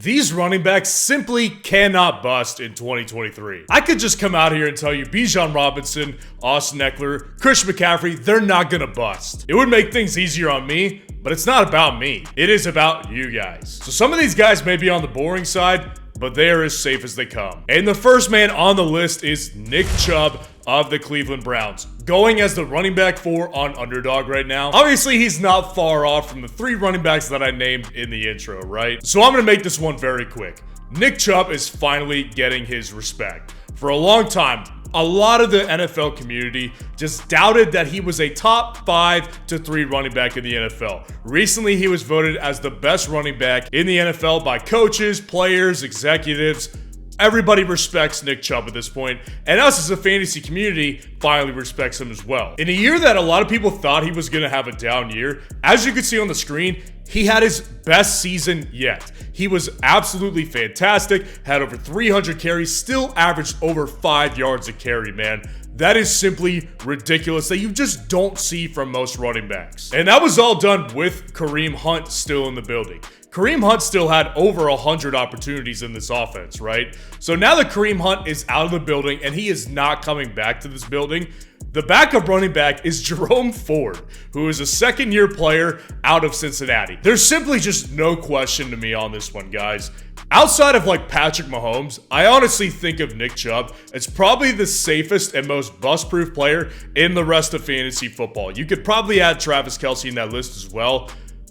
These running backs simply cannot bust in 2023. I could just come out here and tell you Bijan Robinson, Austin Eckler, Christian McCaffrey, they're not gonna bust. It would make things easier on me, but it's not about me. It is about you guys. So some of these guys may be on the boring side, but they are as safe as they come. And the first man on the list is Nick Chubb of the Cleveland Browns, going as the running back 4 on Underdog right now. Obviously, he's not far off from the 3 running backs that I named in the intro, right? So I'm gonna make this one very quick. Nick Chubb is finally getting his respect. For a long time, a lot of the NFL community just doubted that he was a top 5 to 3 running back in the NFL. Recently, he was voted as the best running back in the NFL by coaches, players, executives. Everybody respects Nick Chubb at this point, and us as a fantasy community finally respects him as well. In a year that a lot of people thought he was going to have a down year, as you can see on the screen, he had his best season yet. He was absolutely fantastic, had over 300 carries, still averaged over 5 yards a carry, man. That is simply ridiculous that you just don't see from most running backs. And that was all done with Kareem Hunt still in the building. Kareem Hunt still had over 100 opportunities in this offense, right? So now that Kareem Hunt is out of the building and he is not coming back to this building, the backup running back is Jerome Ford, who is a second-year player out of Cincinnati. There's simply just no question to me on this one, guys. Outside of like Patrick Mahomes, I honestly think of Nick Chubb as probably the safest and most bust-proof player in the rest of fantasy football. You could probably add Travis Kelce in that list as well.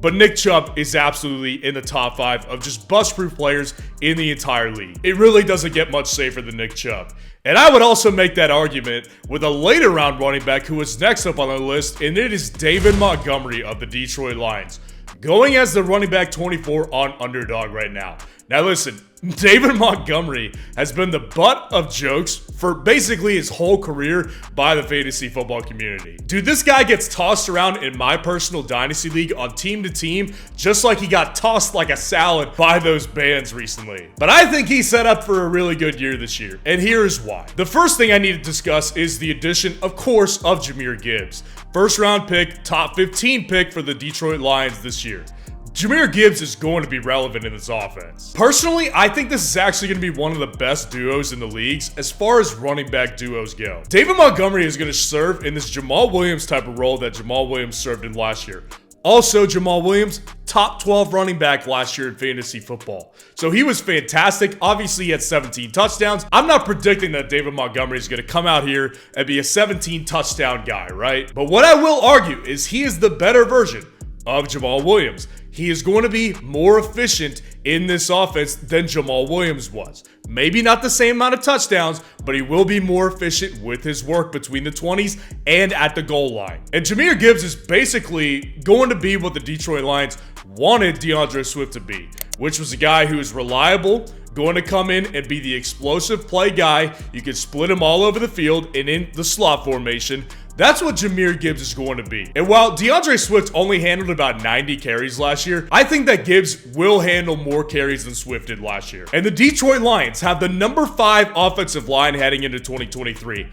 But Nick Chubb is absolutely in the top 5 of just bust-proof players in the entire league. It really doesn't get much safer than Nick Chubb. And I would also make that argument with a later round running back who is next up on the list, and it is David Montgomery of the Detroit Lions, going as the running back 24 on Underdog right now. Now listen, David Montgomery has been the butt of jokes for basically his whole career by the fantasy football community. Dude, this guy gets tossed around in my personal dynasty league on team to team, just like he got tossed like a salad by those bands recently. But I think he's set up for a really good year this year, and here's why. The first thing I need to discuss is the addition, of course, of Jahmyr Gibbs. First round pick, top 15 pick for the Detroit Lions this year. Jahmyr Gibbs is going to be relevant in this offense. Personally, I think this is actually going to be one of the best duos in the leagues as far as running back duos go. David Montgomery is going to serve in this Jamal Williams type of role that Jamal Williams served in last year. Also, Jamal Williams, top 12 running back last year in fantasy football. So he was fantastic. Obviously, he had 17 touchdowns. I'm not predicting that David Montgomery is going to come out here and be a 17 touchdown guy, right? But what I will argue is he is the better version of Jamal Williams. He is going to be more efficient in this offense than Jamal Williams was. Maybe not the same amount of touchdowns, but he will be more efficient with his work between the 20s and at the goal line. And Jahmyr Gibbs is basically going to be what the Detroit Lions wanted DeAndre Swift to be, which was a guy who is reliable, going to come in and be the explosive play guy. You can split him all over the field and in the slot formation. That's what Jahmyr Gibbs is going to be. And while DeAndre Swift only handled about 90 carries last year, I think that Gibbs will handle more carries than Swift did last year. And the Detroit Lions have the number 5 offensive line heading into 2023.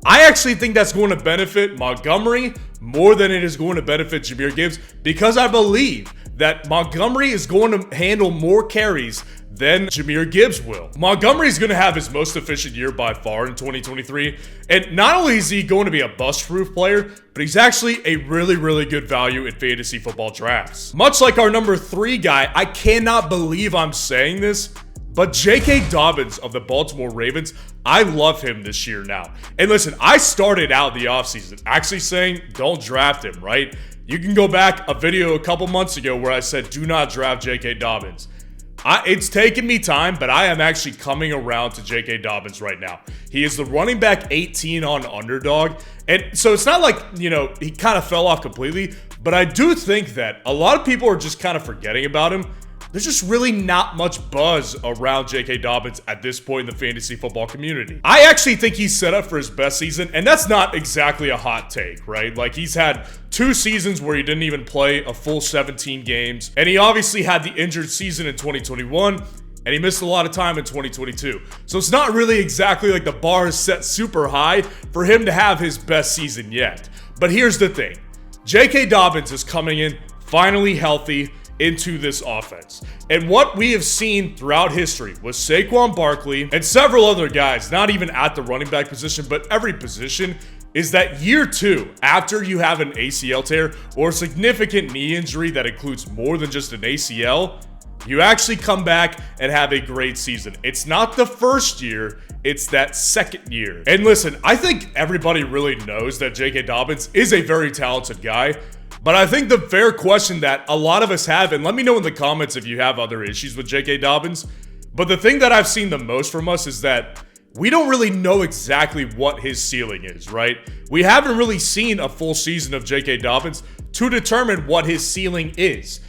I actually think that's going to benefit Montgomery more than it is going to benefit Jahmyr Gibbs, because I believe that Montgomery is going to handle more carries than Jahmyr Gibbs will. Montgomery is going to have his most efficient year by far in 2023. And not only is he going to be a bust-proof player, but he's actually a really, really good value in fantasy football drafts. Much like our number 3 guy, I cannot believe I'm saying this, but J.K. Dobbins of the Baltimore Ravens, I love him this year now. And listen, I started out the offseason actually saying don't draft him, right? You can go back a video a couple months ago where I said do not draft J.K. Dobbins. It's taken me time, but I am actually coming around to J.K. Dobbins right now. He is the running back 18 on Underdog. And so it's not like, you know, he kind of fell off completely, but I do think that a lot of people are just kind of forgetting about him. There's just really not much buzz around J.K. Dobbins at this point in the fantasy football community. I actually think he's set up for his best season, and that's not exactly a hot take, right? Like, he's had 2 seasons where he didn't even play a full 17 games, and he obviously had the injured season in 2021, and he missed a lot of time in 2022. So it's not really exactly like the bar is set super high for him to have his best season yet. But here's the thing. J.K. Dobbins is coming in finally healthy. into this offense. And what we have seen throughout history with Saquon Barkley and several other guys, not even at the running back position, but every position, is that year 2, after you have an ACL tear or a significant knee injury that includes more than just an ACL, you actually come back and have a great season. It's not the first year, it's that second year. And listen, I think everybody really knows that J.K. Dobbins is a very talented guy, but I think the fair question that a lot of us have, and let me know in the comments if you have other issues with J.K. Dobbins, but the thing that I've seen the most from us is that we don't really know exactly what his ceiling is, right? We haven't really seen a full season of J.K. Dobbins to determine what his ceiling is.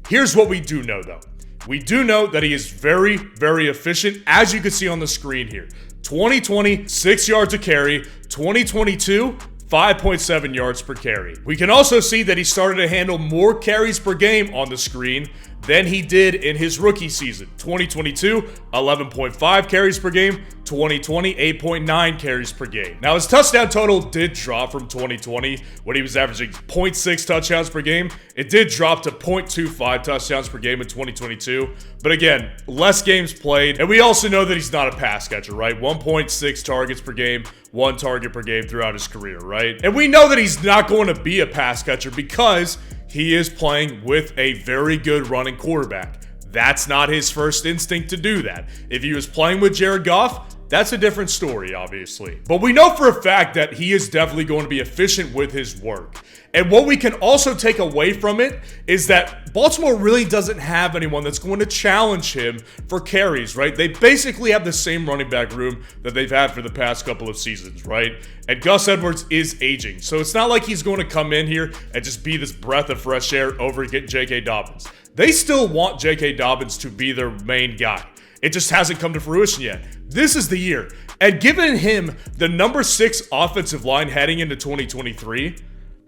Here's what we do know, though. We do know that he is very, very efficient, as you can see on the screen here. 2020, 6 yards a carry. 2022, 5.7 yards per carry. We can also see that he started to handle more carries per game on the screen than he did in his rookie season. 2022, 11.5 carries per game. 2020, 8.9 carries per game. Now, his touchdown total did drop from 2020 when he was averaging 0.6 touchdowns per game. It did drop to 0.25 touchdowns per game in 2022. But again, less games played. And we also know that he's not a pass catcher, right? 1.6 targets per game, 1 target per game throughout his career, right? And we know that he's not going to be a pass catcher because he is playing with a very good running quarterback. That's not his first instinct to do that. If he was playing with Jared Goff, that's a different story, obviously. But we know for a fact that he is definitely going to be efficient with his work. And what we can also take away from it is that Baltimore really doesn't have anyone that's going to challenge him for carries, right? They basically have the same running back room that they've had for the past couple of seasons, right? And Gus Edwards is aging. So it's not like he's going to come in here and just be this breath of fresh air over J.K. Dobbins. They still want J.K. Dobbins to be their main guy. It just hasn't come to fruition yet. This is the year. And given him the number 6 offensive line heading into 2023,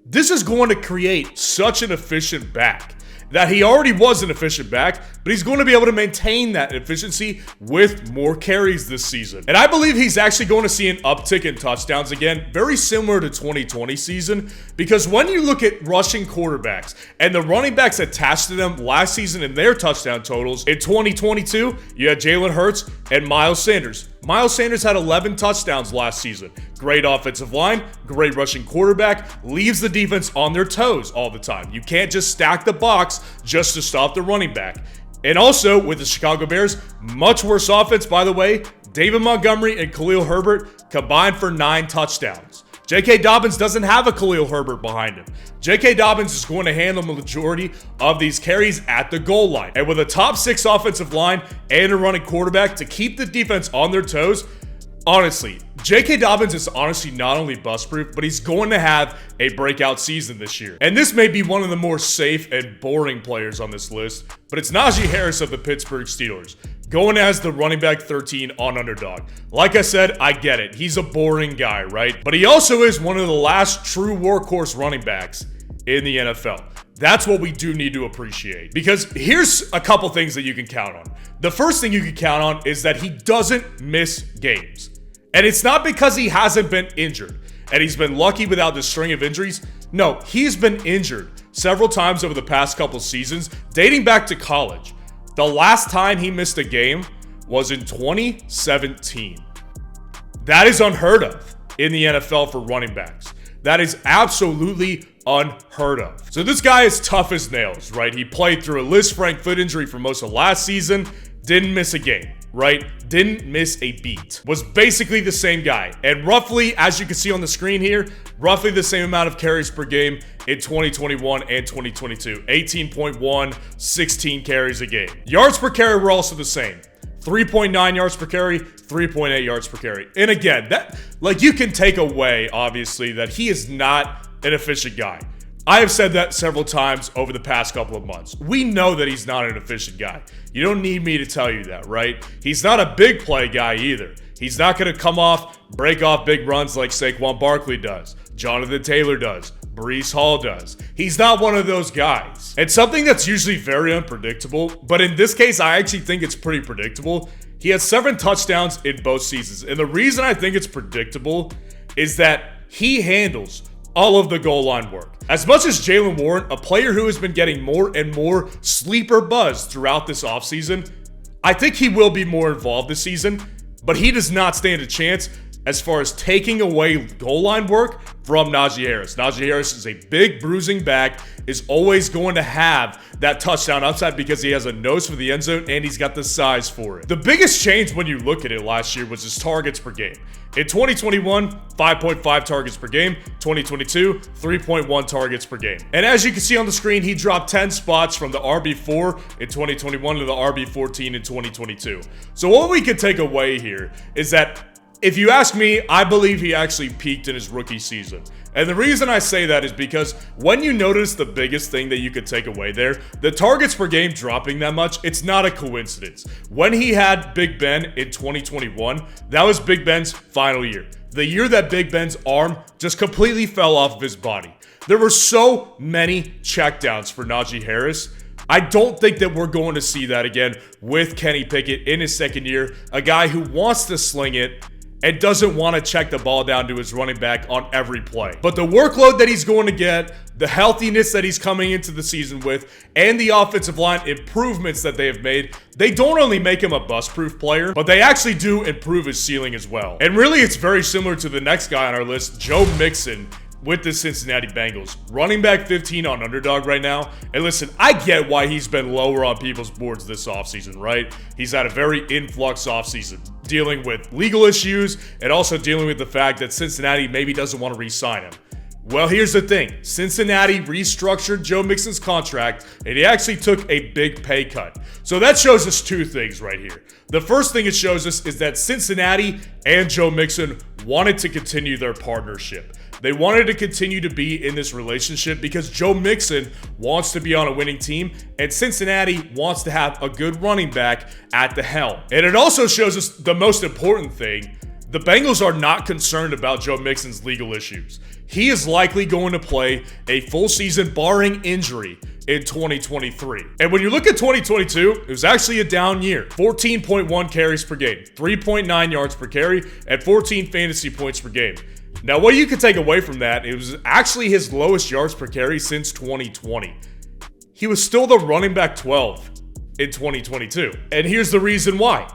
this is going to create such an efficient back that he already was an efficient back, but he's going to be able to maintain that efficiency with more carries this season. And I believe he's actually going to see an uptick in touchdowns again, very similar to 2020 season, because when you look at rushing quarterbacks and the running backs attached to them last season in their touchdown totals, in 2022, you had Jalen Hurts and Miles Sanders. Miles Sanders had 11 touchdowns last season. Great offensive line, great rushing quarterback, leaves the defense on their toes all the time. You can't just stack the box just to stop the running back. And also, with the Chicago Bears, much worse offense, by the way, David Montgomery and Khalil Herbert combined for 9 touchdowns. J.K. Dobbins doesn't have a Khalil Herbert behind him. J.K. Dobbins is going to handle the majority of these carries at the goal line. And with a top 6 offensive line and a running quarterback to keep the defense on their toes, honestly, J.K. Dobbins is honestly not only bust-proof, but he's going to have a breakout season this year. And this may be one of the more safe and boring players on this list, but it's Najee Harris of the Pittsburgh Steelers, going as the running back 13 on Underdog. Like I said, I get it. He's a boring guy, right? But he also is one of the last true workhorse running backs in the NFL. That's what we do need to appreciate. Because here's a couple things that you can count on. The first thing you can count on is that he doesn't miss games. And it's not because he hasn't been injured and he's been lucky without this string of injuries. No, he's been injured several times over the past couple seasons, dating back to college. The last time he missed a game was in 2017. That is unheard of in the NFL for running backs. That is absolutely unheard of. So this guy is tough as nails, right? He played through a Lisfranc foot injury for most of last season, didn't miss a game, right? Didn't miss a beat. Was basically the same guy. And roughly, as you can see on the screen here, roughly the same amount of carries per game in 2021 and 2022. 18.1, 16 carries a game. Yards per carry were also the same. 3.9 yards per carry, 3.8 yards per carry. And again, that, like, you can take away, obviously, that he is not an efficient guy. I have said that several times over the past couple of months. We know that he's not an efficient guy. You don't need me to tell you that, right? He's not a big play guy either. He's not going to come off, break off big runs like Saquon Barkley does, Jonathan Taylor does, Breece Hall does. He's not one of those guys. And something that's usually very unpredictable, but in this case, I actually think it's pretty predictable. He had 7 touchdowns in both seasons. And the reason I think it's predictable is that he handles all of the goal line work. As much as Jaylen Warren, a player who has been getting more and more sleeper buzz throughout this offseason, I think he will be more involved this season, but he does not stand a chance as far as taking away goal line work from Najee Harris. Najee Harris is a big bruising back, is always going to have that touchdown upside because he has a nose for the end zone and he's got the size for it. The biggest change when you look at it last year was his targets per game. In 2021, 5.5 targets per game. 2022, 3.1 targets per game. And as you can see on the screen, he dropped 10 spots from the RB4 in 2021 to the RB14 in 2022. So what we could take away here is that, if you ask me, I believe he actually peaked in his rookie season. And the reason I say that is because when you notice the biggest thing that you could take away there, the targets per game dropping that much, it's not a coincidence. When he had Big Ben in 2021, that was Big Ben's final year. The year that Big Ben's arm just completely fell off of his body. There were so many checkdowns for Najee Harris. I don't think that we're going to see that again with Kenny Pickett in his second year, a guy who wants to sling it and doesn't want to check the ball down to his running back on every play. But the workload that he's going to get, the healthiness that he's coming into the season with, and the offensive line improvements that they have made, they don't only make him a bust-proof player, but they actually do improve his ceiling as well. And really, it's very similar to the next guy on our list, Joe Mixon, with the Cincinnati Bengals. Running back 15 on Underdog right now. And listen, I get why he's been lower on people's boards this offseason, right? He's had a very influx offseason, dealing with legal issues and also dealing with the fact that Cincinnati maybe doesn't want to re-sign him. Well, here's the thing. Cincinnati restructured Joe Mixon's contract, and he actually took a big pay cut. So that shows us two things right here. The first thing it shows us is that Cincinnati and Joe Mixon wanted to continue their partnership. They wanted to continue to be in this relationship because Joe Mixon wants to be on a winning team and Cincinnati wants to have a good running back at the helm. And it also shows us the most important thing. The Bengals are not concerned about Joe Mixon's legal issues. He is likely going to play a full season barring injury in 2023. And when you look at 2022, it was actually a down year. 14.1 carries per game, 3.9 yards per carry, and 14 fantasy points per game. Now, what you could take away from that, it was actually his lowest yards per carry since 2020. He was still the running back 12 in 2022. And here's the reason why.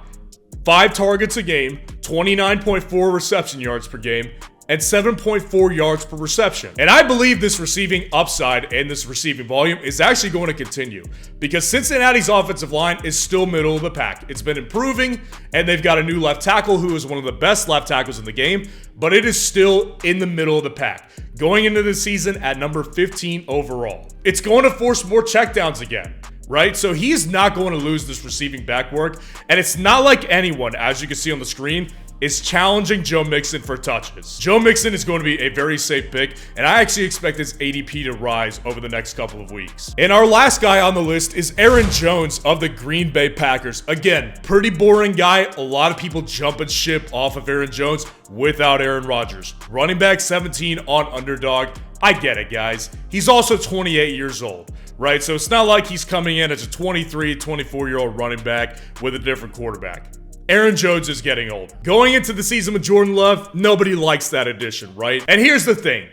5 targets a game, 29.4 reception yards per game, and 7.4 yards per reception. And I believe this receiving upside and this receiving volume is actually going to continue because Cincinnati's offensive line is still middle of the pack. It's been improving, and they've got a new left tackle who is one of the best left tackles in the game, but it is still in the middle of the pack, going into the season at number 15 overall. It's going to force more checkdowns again, right? So he's not going to lose this receiving back work, and it's not like anyone, as you can see on the screen, is challenging Joe Mixon for touches. Joe Mixon is going to be a very safe pick, and I actually expect his ADP to rise over the next couple of weeks. And our last guy on the list is Aaron Jones of the Green Bay Packers. Again, pretty boring guy. A lot of people jumping ship off of Aaron Jones without Aaron Rodgers. Running back 17 on Underdog. I get it, guys. He's also 28 years old, right? So it's not like he's coming in as a 23, 24-year-old running back with a different quarterback. Aaron Jones is getting old. Going into the season with Jordan Love, nobody likes that addition, right? And here's the thing.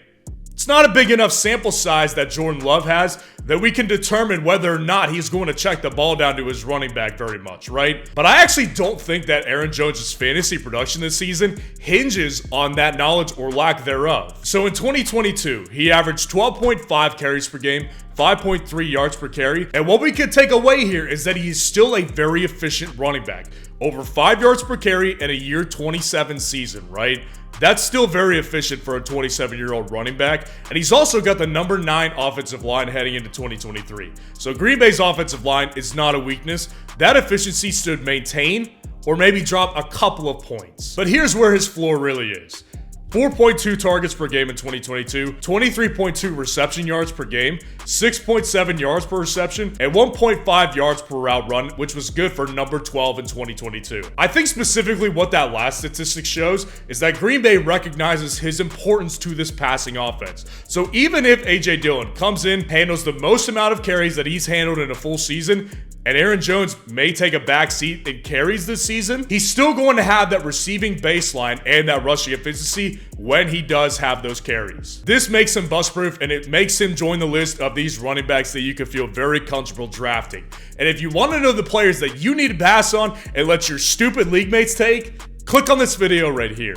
It's not a big enough sample size that Jordan Love has that we can determine whether or not he's going to check the ball down to his running back very much, right? But I actually don't think that Aaron Jones' fantasy production this season hinges on that knowledge or lack thereof. So in 2022, he averaged 12.5 carries per game, 5.3 yards per carry. And what we could take away here is that he's still a very efficient running back. Over 5 yards per carry in a year 27 season, right? That's still very efficient for a 27-year-old running back. And he's also got the number 9 offensive line heading into 2023. So Green Bay's offensive line is not a weakness. That efficiency should maintain or maybe drop a couple of points. But here's where his floor really is. 4.2 targets per game in 2022, 23.2 reception yards per game, 6.7 yards per reception, and 1.5 yards per route run, which was good for number 12 in 2022. I think specifically what that last statistic shows is that Green Bay recognizes his importance to this passing offense. So even if A.J. Dillon comes in, handles the most amount of carries that he's handled in a full season, and Aaron Jones may take a back seat in carries this season, he's still going to have that receiving baseline and that rushing efficiency when he does have those carries. This makes him bust-proof, and it makes him join the list of these running backs that you can feel very comfortable drafting. And if you want to know the players that you need to pass on and let your stupid league mates take, click on this video right here.